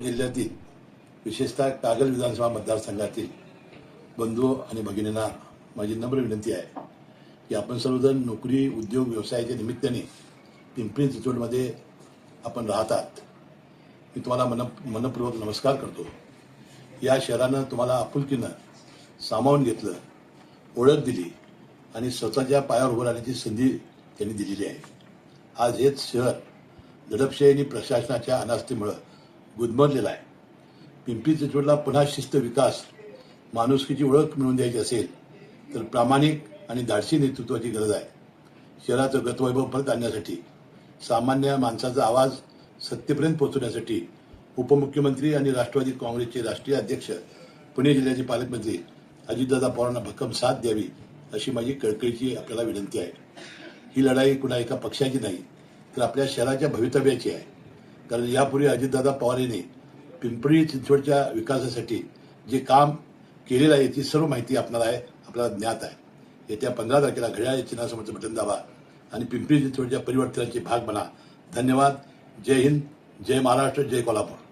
जिल्ह्यातील विशेषतः कागल विधानसभा मतदारसंघातील बंधू आणि भगिनींना माझी नम्र विनंती आहे की आपण सर्वजण नोकरी उद्योग व्यवसायाच्या निमित्ताने पिंपरी चिंचवडमध्ये आपण राहतात. मी तुम्हाला मनपूर्वक नमस्कार करतो. या शहरानं तुम्हाला आपुलकीनं सामावून घेतलं, ओळख दिली आणि स्वतःच्या पायावर उभं राहण्याची संधी त्यांनी दिलेली आहे. आज हेच शहर दडपशाही आणि प्रशासनाच्या अनास्थेमुळे गुदमरलेला आहे. पिंपरी चिंचवडला पुन्हा शिस्त, विकास, माणुसकीची ओळख मिळवून द्यायची असेल तर प्रामाणिक आणि धाडसी नेतृत्वाची गरज आहे. शहराचं गतवैभव परत आणण्यासाठी, सामान्य माणसाचा आवाज सत्तेपर्यंत पोहोचवण्यासाठी उपमुख्यमंत्री आणि राष्ट्रवादी काँग्रेसचे राष्ट्रीय अध्यक्ष, पुणे जिल्ह्याचे पालकमंत्री अजितदादा पवारांना भक्कम साथ द्यावी अशी माझी कळकळीची आपल्याला विनंती आहे. ही लढाई कुणा एका पक्षाची नाही तर आपल्या शहराच्या भवितव्याची आहे. कारण यापूर्वी अजितदादा पवार यांनी पिंपरी चिंचवडच्या विकासासाठी जे काम केलेलं आहे याची सर्व माहिती आपल्याला ज्ञात आहे. येत्या 15 तारखेला घड्याळ चिन्हासमोरचं बटन दाबा आणि पिंपरी चिंचवडच्या परिवर्तनाचे भाग बना. धन्यवाद. जय हिंद, जय महाराष्ट्र, जय कोल्हापूर.